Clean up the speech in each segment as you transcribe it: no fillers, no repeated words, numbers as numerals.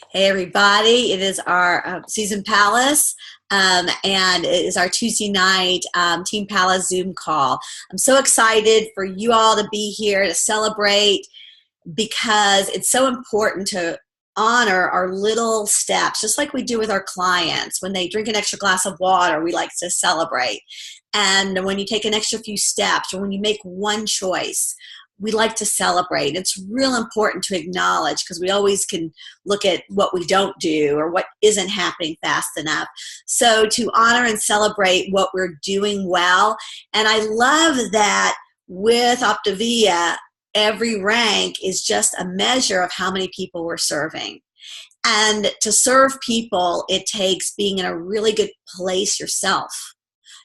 Hey everybody, it is our Season Palace and it is our Tuesday night Team Palace Zoom call. I'm so excited for you all to be here to celebrate because it's so important to honor our little steps, just like we do with our clients. When they drink an extra glass of water, we like to celebrate. And when you take an extra few steps or when you make one choice, we like to celebrate. It's real important to acknowledge because we always can look at what we don't do or what isn't happening fast enough. So to honor and celebrate what we're doing well. And I love that with Optavia, every rank is just a measure of how many people we're serving. And to serve people, it takes being in a really good place yourself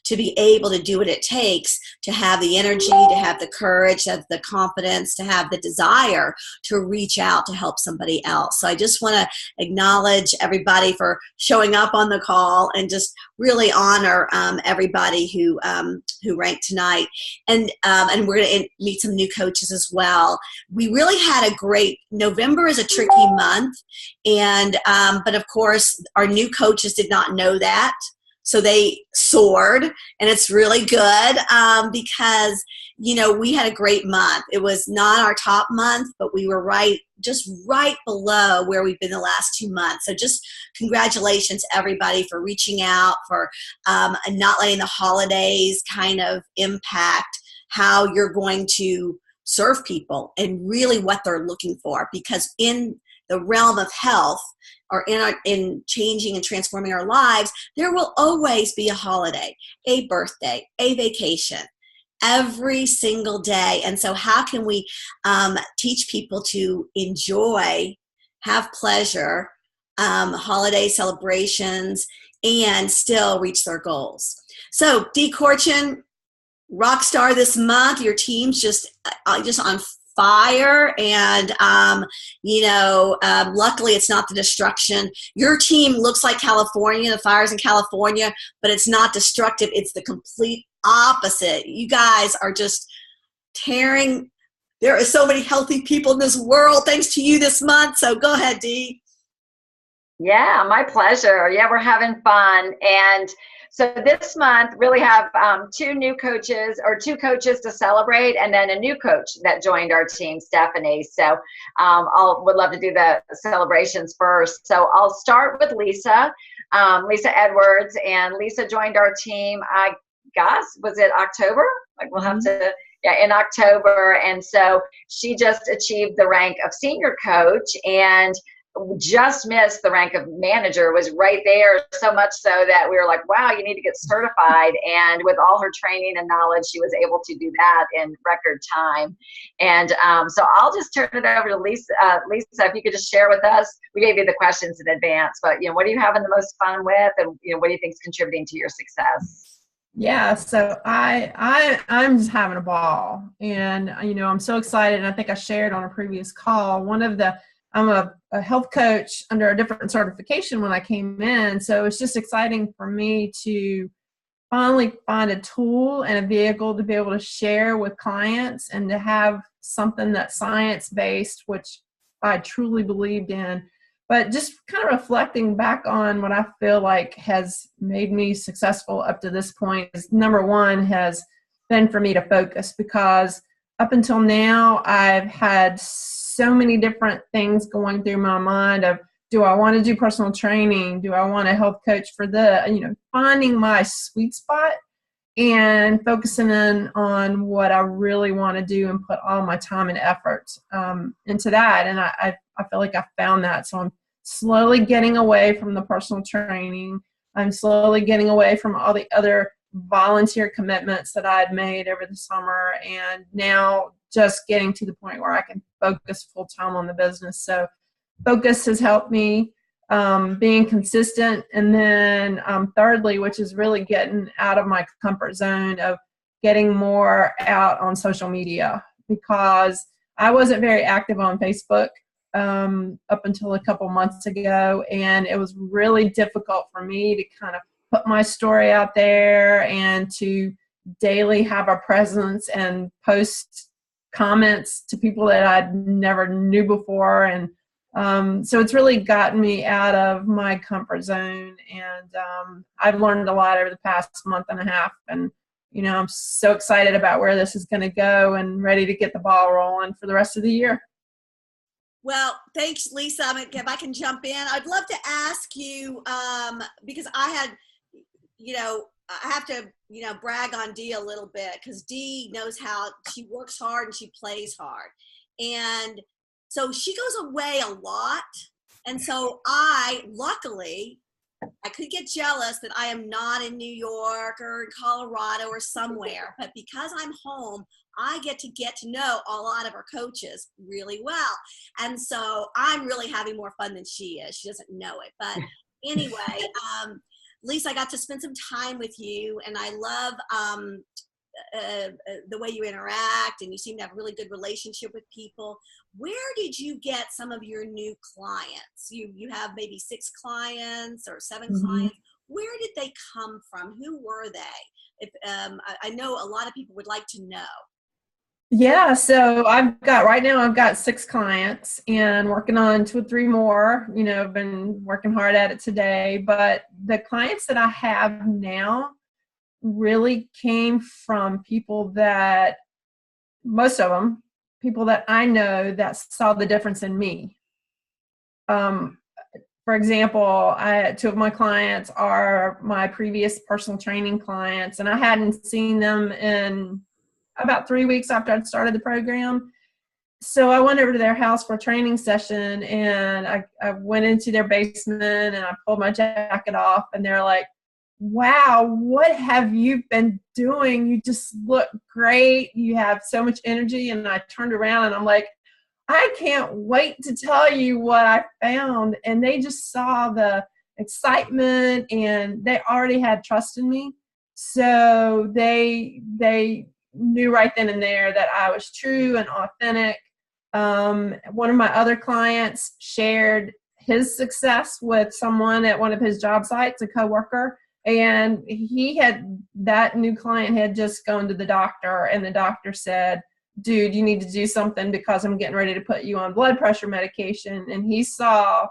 to be able to do what it takes to have the energy, to have the courage, to have the confidence, to have the desire to reach out to help somebody else. So I just want to acknowledge everybody for showing up on the call and just really honor everybody who ranked tonight. And we're going to meet some new coaches as well. We really had a great, November is a tricky month, and but of course our new coaches did not know that. So they soared, and it's really good because, you know, we had a great month. It was not our top month, but we were just right below where we've been the last 2 months. So just congratulations, everybody, for reaching out, for not letting the holidays kind of impact how you're going to serve people and really what they're looking for. Because in the realm of health, or in changing and transforming our lives, there will always be a holiday, a birthday, a vacation, every single day. And so how can we teach people to enjoy, have pleasure, holiday celebrations, and still reach their goals? So Dee Corchin, rock star this month. Your team's just on fire, and luckily it's not the destruction. Your team looks like California, the fires in California, but it's not destructive. It's the complete opposite. You guys are just tearing. There are so many healthy people in this world thanks to you this month. So go ahead, Dee. Yeah, my pleasure. Yeah, we're having fun. And so this month, really have two coaches to celebrate, and then a new coach that joined our team, Stephanie. So would love to do the celebrations first. So I'll start with Lisa Edwards, and Lisa joined our team, I guess, was it October? Like we'll have to, yeah, in October. And so she just achieved the rank of senior coach and just missed the rank of manager, was right there, so much so that we were like, wow, you need to get certified. And with all her training and knowledge, she was able to do that in record time. And so I'll just turn it over to Lisa. Lisa, if you could just share with us, we gave you the questions in advance, but what are you having the most fun with, and what do you think is contributing to your success? Yeah, so I'm just having a ball, and I'm so excited. And I think I shared on a previous call, I'm a health coach under a different certification when I came in. So it's just exciting for me to finally find a tool and a vehicle to be able to share with clients and to have something that's science-based, which I truly believed in. But just kind of reflecting back on what I feel like has made me successful up to this point is, number one, has been for me to focus, because up until now, I've had so many different things going through my mind of, do I want to do personal training? Do I want a health coach for finding my sweet spot and focusing in on what I really want to do and put all my time and effort into that. And I feel like I found that. So I'm slowly getting away from the personal training. I'm slowly getting away from all the other volunteer commitments that I had made over the summer, and now just getting to the point where I can focus full time on the business. So focus has helped me, being consistent. And then thirdly, which is really getting out of my comfort zone of getting more out on social media, because I wasn't very active on Facebook up until a couple months ago. And it was really difficult for me to kind of put my story out there and to daily have a presence and post comments to people that I never knew before, and So it's really gotten me out of my comfort zone, and I've learned a lot over the past month and a half, and I'm so excited about where this is going to go and ready to get the ball rolling for the rest of the year. Well, thanks, Lisa. If I can jump in, I'd love to ask you, because I have to, brag on Dee a little bit, because Dee knows how she works hard and she plays hard. And so she goes away a lot. And so luckily, I could get jealous that I am not in New York or in Colorado or somewhere, but because I'm home, I get to know a lot of our coaches really well. And so I'm really having more fun than she is. She doesn't know it. But anyway, Lisa, I got to spend some time with you, and I love the way you interact, and you seem to have a really good relationship with people. Where did you get some of your new clients? You have maybe 6 clients or 7 clients. Where did they come from? Who were they? I know a lot of people would like to know. Yeah, so I've got 6 clients and working on 2 or 3 more. I've been working hard at it today, but the clients that I have now really came from most of them, people that I know that saw the difference in me. For example, 2 of my clients are my previous personal training clients, and I hadn't seen them in about 3 weeks after I'd started the program. So I went over to their house for a training session, and I went into their basement and I pulled my jacket off, and they're like, "Wow, what have you been doing? You just look great. You have so much energy." And I turned around and I'm like, "I can't wait to tell you what I found." And they just saw the excitement, and they already had trust in me. So they knew right then and there that I was true and authentic. One of my other clients shared his success with someone at one of his job sites, a coworker, and that new client had just gone to the doctor, and the doctor said, "Dude, you need to do something because I'm getting ready to put you on blood pressure medication." And he saw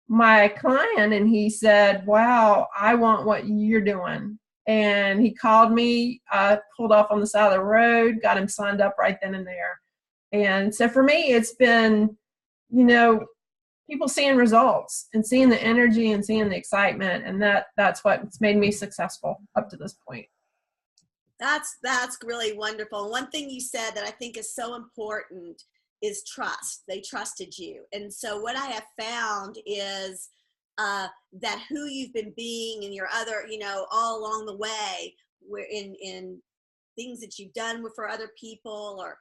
my client and he said, "Wow, I want what you're doing." And he called me, pulled off on the side of the road, got him signed up right then and there. And so for me, it's been, people seeing results and seeing the energy and seeing the excitement. And that's what's made me successful up to this point. That's really wonderful. One thing you said that I think is so important is trust. They trusted you. And so what I have found is that who you've been being and your other, all along the way, where in things that you've done for other people, or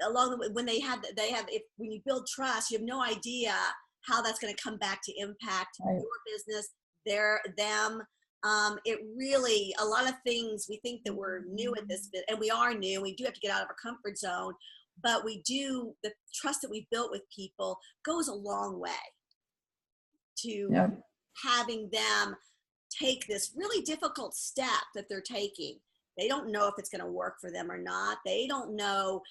along the way, when you build trust, you have no idea how that's going to come back to impact your business, them. It really, a lot of things we think that we're new at this bit, and we are new. We do have to get out of our comfort zone, but the trust that we've built with people goes a long way to having them take this really difficult step that they're taking. They don't know if it's going to work for them or not. They don't know,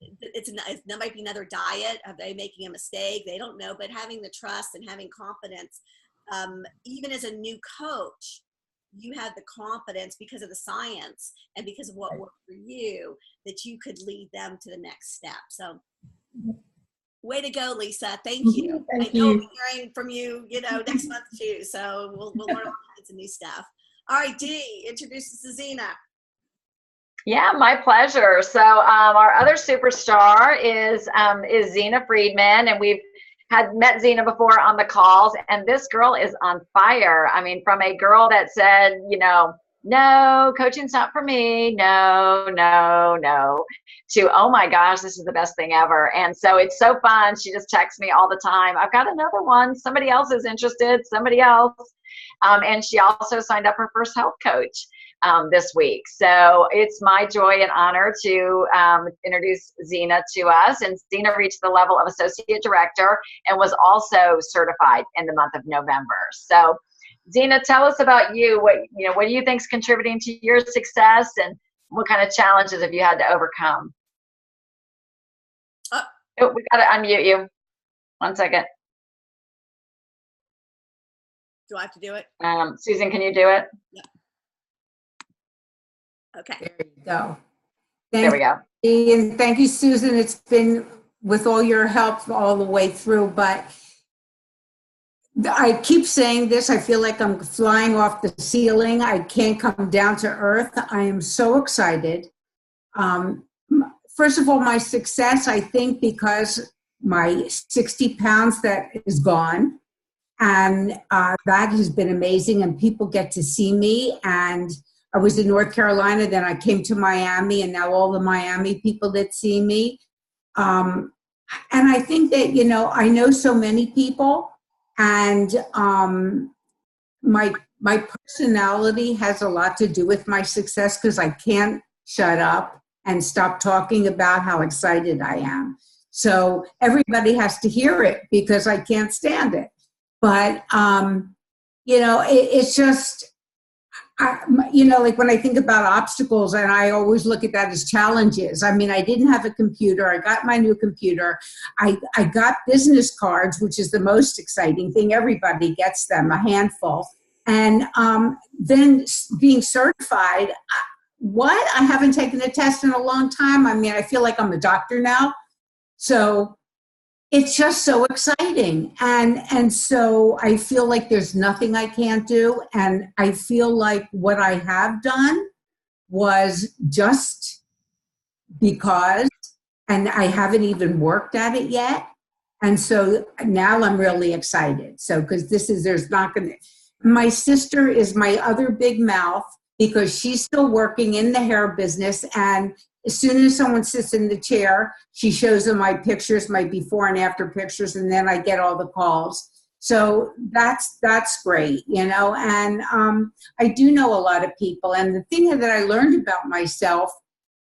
it might be another diet. Are they making a mistake? They don't know, but having the trust and having confidence, even as a new coach, you have the confidence because of the science and because of what worked for you, that you could lead them to the next step. So way to go, Lisa. Thank you. Thank I know you. we'll be hearing from you, next month too. So we'll learn all kinds of new stuff. All right, Dee, introduce us to Zena. Yeah, my pleasure. So our other superstar is Zena Friedman, and we've had met Zena before on the calls, and this girl is on fire. I mean, from a girl that said, no, coaching's not for me, no, to, oh my gosh, this is the best thing ever. And so it's so fun. She just texts me all the time. I've got another one. Somebody else is interested, somebody else. And she also signed up her first health coach this week. So it's my joy and honor to introduce Zena to us. And Zena reached the level of associate director and was also certified in the month of November. So Zena, tell us about you. What do you think is contributing to your success, and what kind of challenges have you had to overcome? Oh, we got to unmute you. 1 second. Do I have to do it? Susan, can you do it? Yep. Okay. There you go. There we go. And thank you, Susan. It's been with all your help all the way through, but I keep saying this. I feel like I'm flying off the ceiling. I can't come down to earth. I am so excited. First of all, my success, I think, because my 60 pounds that is gone. And that has been amazing. And people get to see me. And I was in North Carolina, then I came to Miami, and now all the Miami people that see me. And I think that, you know, I know so many people, and my personality has a lot to do with my success, because I can't shut up and stop talking about how excited I am. So everybody has to hear it, because I can't stand it. But, you know, it's just, you know, like when I think about obstacles, and I always look at that as challenges. I mean, I didn't have a computer. I got my new computer. I got business cards, which is the most exciting thing. Everybody gets them, a handful. And then being certified, what? I haven't taken a test in a long time. I mean, I feel like I'm a doctor now. So it's just so exciting. And so I feel like there's nothing I can't do. And I feel like what I have done was just because, and I haven't even worked at it yet. And so now I'm really excited. So, because there's not going to, my sister is my other big mouth, because she's still working in the hair business. And as soon as someone sits in the chair, she shows them my pictures, my before and after pictures, and then I get all the calls. So that's great, you know. And I do know a lot of people. And the thing that I learned about myself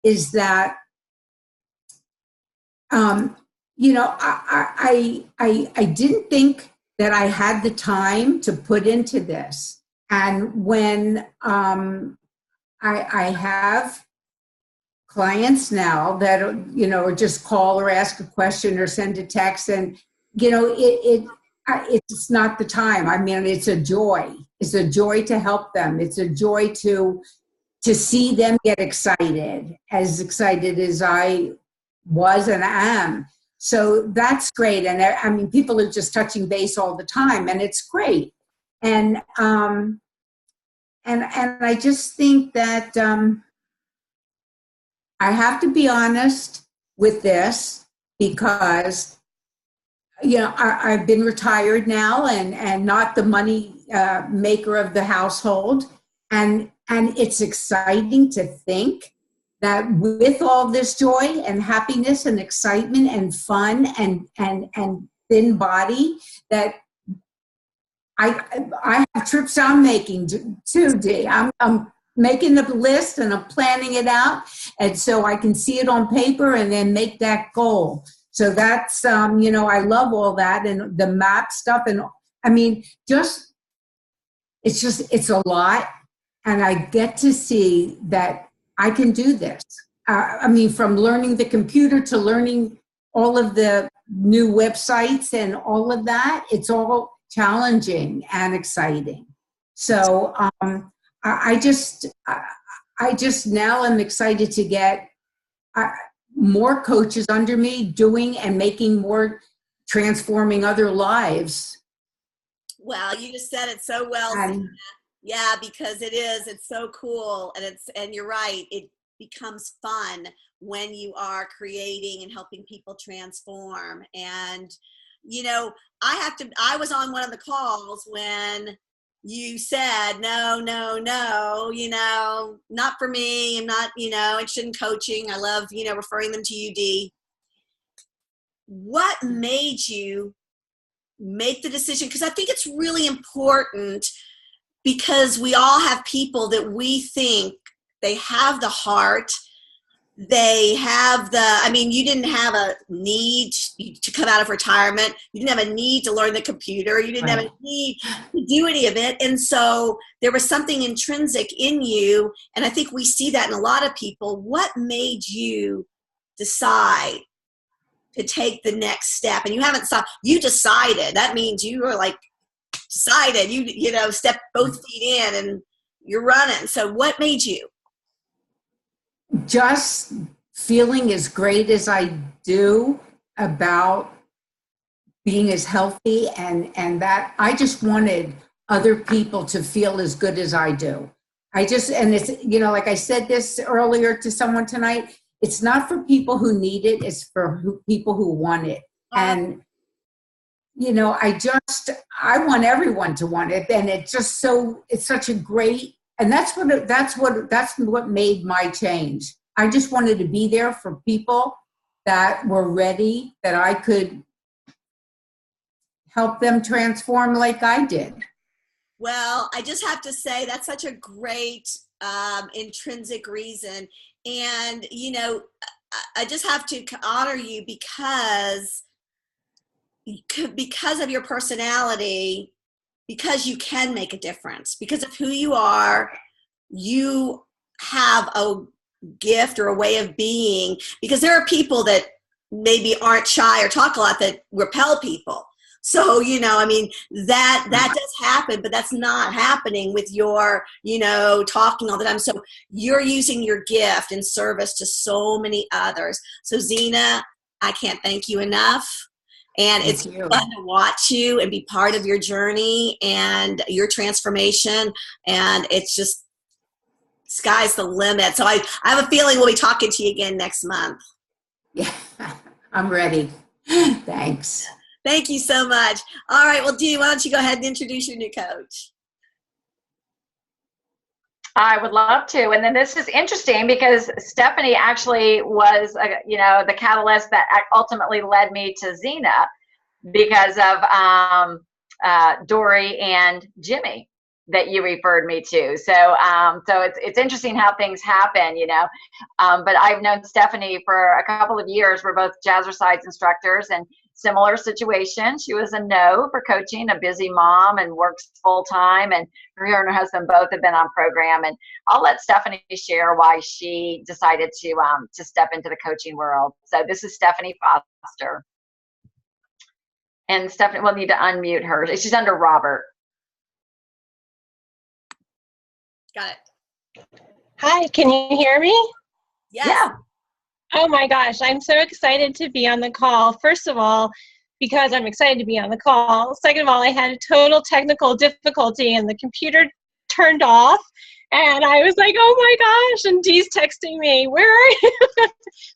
is that, you know, I didn't think that I had the time to put into this. And when I have clients now that, you know, or just call or ask a question or send a text, and, you know, it's not the time. I mean, it's a joy. It's a joy to help them. It's a joy to see them get excited as I was and am. So that's great. And I mean, people are just touching base all the time, and it's great. And I just think that I have to be honest with this, because, you know, I've been retired now and not the money maker of the household. And it's exciting to think that with all this joy and happiness and excitement and fun and thin body, that I have trips I'm making too, Dee. I'm making the list and I'm planning it out, and so I can see it on paper and then make that goal. So that's, you know, I love all that, and the map stuff, and I mean, it's a lot, and I get to see that I can do this. I mean, from learning the computer to learning all of the new websites and all of that, it's all challenging and exciting. So I just now am excited to get more coaches under me doing and making more, transforming other lives. Well, you just said it so well. Yeah, because it's so cool. And you're right. It becomes fun when you are creating and helping people transform. And, you know, I was on one of the calls when you said, no, you know, not for me. I'm not, you know, interested in coaching. I love, you know, referring them to you, Dee. What made you make the decision? Because I think it's really important, because we all have people that we think they have the heart, they have I mean, you didn't have a need to come out of retirement. You didn't have a need to learn the computer. You didn't have a need to do any of it. And so there was something intrinsic in you. And I think we see that in a lot of people. What made you decide to take the next step. And you haven't you decided. That means you were like decided. You know, step both feet in and you're running. So what made you? Just feeling as great as I do about being as healthy, and that I just wanted other people to feel as good as I do. And it's, you know, like I said this earlier to someone tonight, it's not for people who need it, it's for people who want it. And, you know, I want everyone to want it. And it's such a great, and that's what made my change. I just wanted to be there for people that were ready, that I could help them transform like I did. Well, I just have to say that's such a great intrinsic reason. And, you know, I just have to honor you because of your personality, because you can make a difference, because of who you are. You have a gift or a way of being, because there are people that maybe aren't shy or talk a lot that repel people. So, you know, I mean, that does happen, but that's not happening with your, you know, talking all the time. So you're using your gift in service to so many others. So Zena, I can't thank you enough. And it's fun to watch you and be part of your journey and your transformation. And it's just, sky's the limit. So I have a feeling we'll be talking to you again next month. Yeah, I'm ready. Thanks. Thank you so much. All right. Well, Dee, why don't you go ahead and introduce your new coach? I would love to. And then this is interesting because Stephanie actually was, you know, the catalyst that ultimately led me to Zena because of Dory and Jimmy that you referred me to. So it's interesting how things happen, you know. But I've known Stephanie for a couple of years. We're both jazzercise instructors, and similar situation. She was a no for coaching, a busy mom and works full time, and her and her husband both have been on program. And I'll let Stephanie share why she decided to step into the coaching world. So this is Stephanie Foster. And Stephanie, we'll need to unmute her. She's under Robert. Got it. Hi, can you hear me? Yes. Yeah. Oh my gosh, I'm so excited to be on the call. First of all, because I'm excited to be on the call. Second of all, I had a total technical difficulty and the computer turned off. And I was like, oh my gosh, and Dee's texting me, where are you?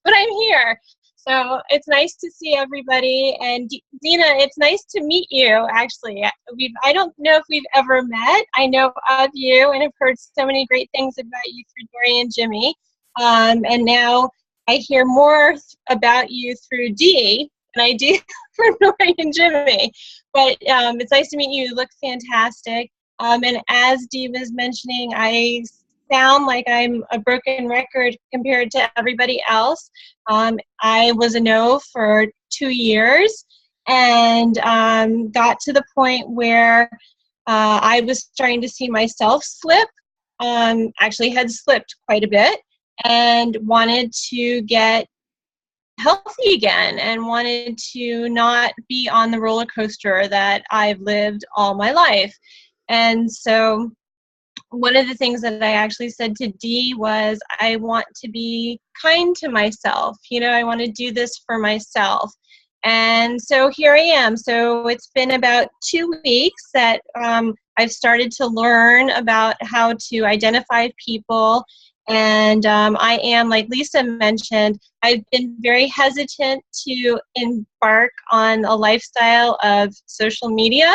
But I'm here. So it's nice to see everybody. And Zena, it's nice to meet you, actually. I don't know if we've ever met. I know of you and have heard so many great things about you through Dory and Jimmy. And now I hear more about you through Dee than I do for Dory and Jimmy. But it's nice to meet you. You look fantastic. And as Dee was mentioning, I sound like I'm a broken record compared to everybody else. I was a no for 2 years and got to the point where I was starting to see myself slip, actually had slipped quite a bit, and wanted to get healthy again and wanted to not be on the roller coaster that I've lived all my life. And so one of the things that I actually said to Dee was, I want to be kind to myself. You know, I want to do this for myself. And so here I am. So it's been about 2 weeks that I've started to learn about how to identify people. And I am, like Lisa mentioned, I've been very hesitant to embark on a lifestyle of social media.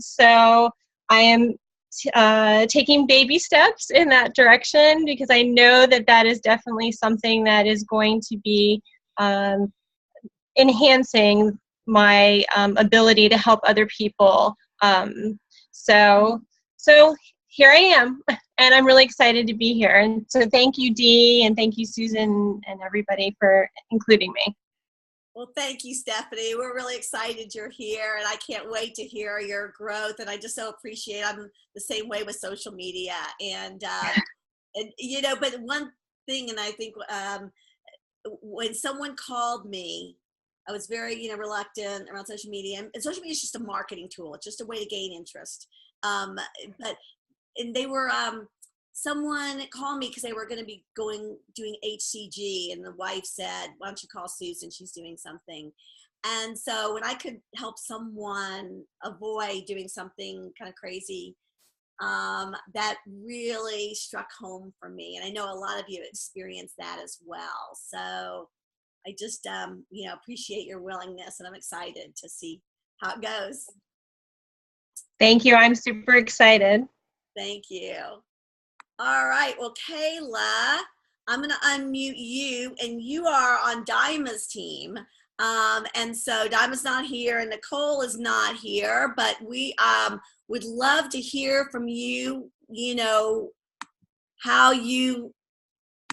So I am taking baby steps in that direction because I know that that is definitely something that is going to be enhancing my ability to help other people. So here I am, and I'm really excited to be here. And so thank you, Dee, and thank you, Susan, and everybody for including me. Well, thank you, Stephanie. We're really excited you're here, and I can't wait to hear your growth. And I just so appreciate. I'm the same way with social media, and you know. But one thing, and I think when someone called me I was very, reluctant around social media, and social media is just a marketing tool. It's just a way to gain interest. And they were, someone called me because they were going to be doing HCG, and the wife said, why don't you call Susan? She's doing something. And so when I could help someone avoid doing something kind of crazy, that really struck home for me. And I know a lot of you experienced that as well. So I just, appreciate your willingness, and I'm excited to see how it goes. Thank you. I'm super excited. Thank you. All right. Well, Kayla, I'm going to unmute you, and you are on Dima's team. And so Dima's not here and Nicole is not here, but we would love to hear from you, how you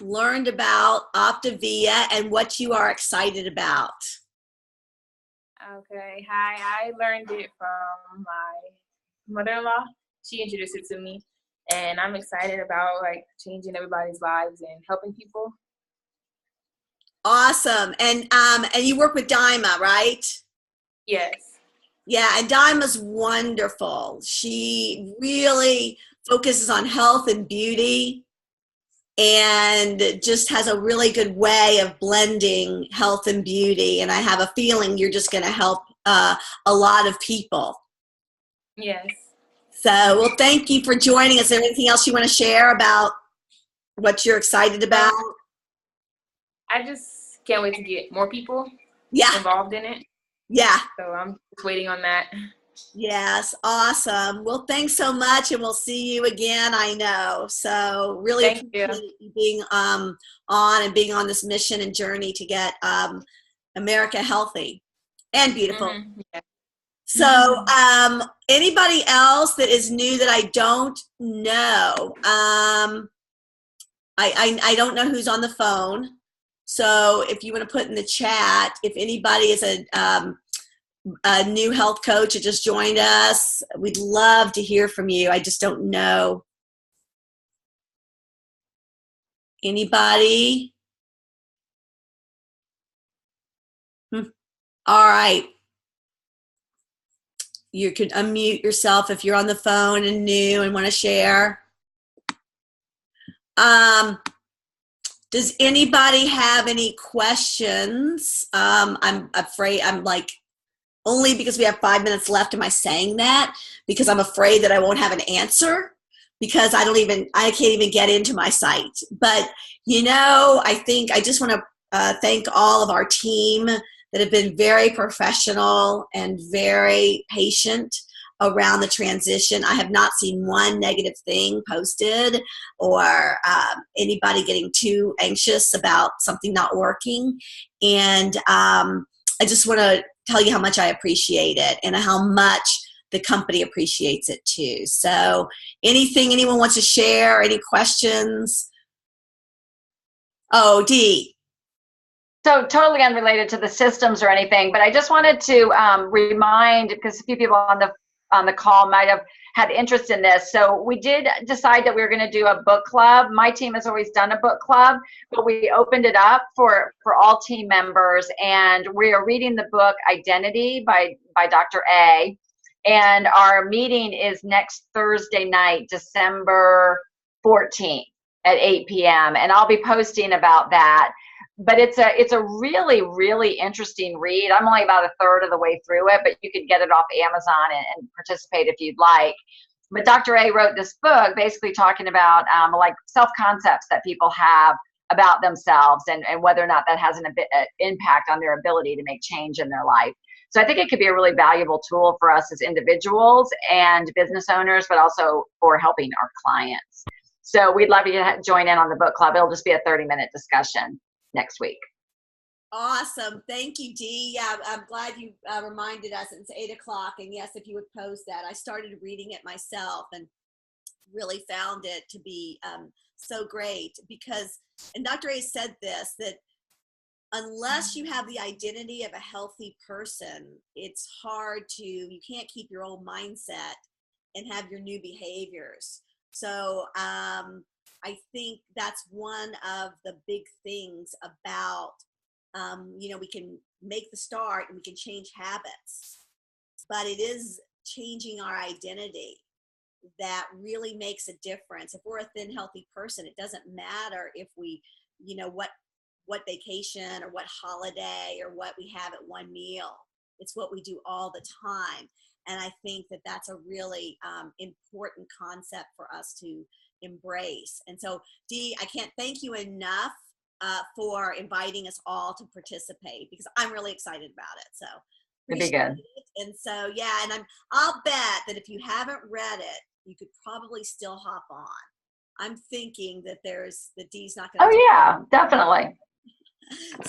learned about Optavia and what you are excited about. Okay. Hi. I learned it from my mother-in-law. She introduced it to me, and I'm excited about changing everybody's lives and helping people. Awesome. And you work with Dima, right? Yes. Yeah, and Dima's wonderful. She really focuses on health and beauty, and just has a really good way of blending health and beauty. And I have a feeling you're just going to help a lot of people. Yes. So, well, thank you for joining us. Is there anything else you want to share about what you're excited about? I just can't wait to get more people involved in it. Yeah. So I'm just waiting on that. Yes. Awesome. Well, thanks so much, and we'll see you again, I know. So really appreciate you being on and being on this mission and journey to get America healthy and beautiful. Mm-hmm. Yeah. So anybody else that is new that I don't know, I don't know who's on the phone. So if you want to put in the chat, if anybody is a new health coach that just joined us, we'd love to hear from you. I just don't know. Anybody? All right. You could unmute yourself if you're on the phone and new and want to share. Does anybody have any questions? I'm afraid only because we have 5 minutes left am I saying that, because I'm afraid that I won't have an answer, because I can't even get into my site. But, I think I just want to thank all of our team that have been very professional and very patient around the transition. I have not seen one negative thing posted or anybody getting too anxious about something not working. And I just want to tell you how much I appreciate it and how much the company appreciates it too. So anything anyone wants to share, any questions? Oh, Dee. So totally unrelated to the systems or anything, but I just wanted to remind, because a few people on the call might have had interest in this. So we did decide that we were going to do a book club. My team has always done a book club, but we opened it up for all team members, and we are reading the book Identity by Dr. A. And our meeting is next Thursday night, December 14th at 8 p.m. And I'll be posting about that. But it's a really, really interesting read. I'm only about a third of the way through it, but you could get it off Amazon and participate if you'd like. But Dr. A wrote this book basically talking about self-concepts that people have about themselves and whether or not that has an impact on their ability to make change in their life. So I think it could be a really valuable tool for us as individuals and business owners, but also for helping our clients. So we'd love you to join in on the book club. It'll just be a 30-minute discussion next week. Awesome. Thank you, Dee. Yeah, I'm glad you reminded us. It's 8 o'clock. And yes, if you would post that. I started reading it myself and really found it to be so great because, and Dr. A said this, that unless you have the identity of a healthy person, it's hard you can't keep your old mindset and have your new behaviors. So I think that's one of the big things about, we can make the start and we can change habits. But it is changing our identity that really makes a difference. If we're a thin, healthy person, it doesn't matter if we, what vacation or what holiday or what we have at one meal. It's what we do all the time. And I think that that's a really important concept for us to embrace. And so, Dee, I can't thank you enough for inviting us all to participate, because I'm really excited about it. So It'd be good. And so, yeah, and I'll bet that if you haven't read it, you could probably still hop on. I'm thinking that Dee's not going to. Oh yeah, definitely.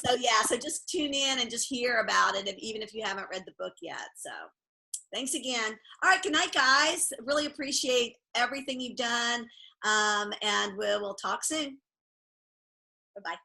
So yeah, so just tune in and just hear about it, even if you haven't read the book yet. So thanks again. All right, good night, guys. Really appreciate everything you've done, and we'll talk soon. Bye-bye.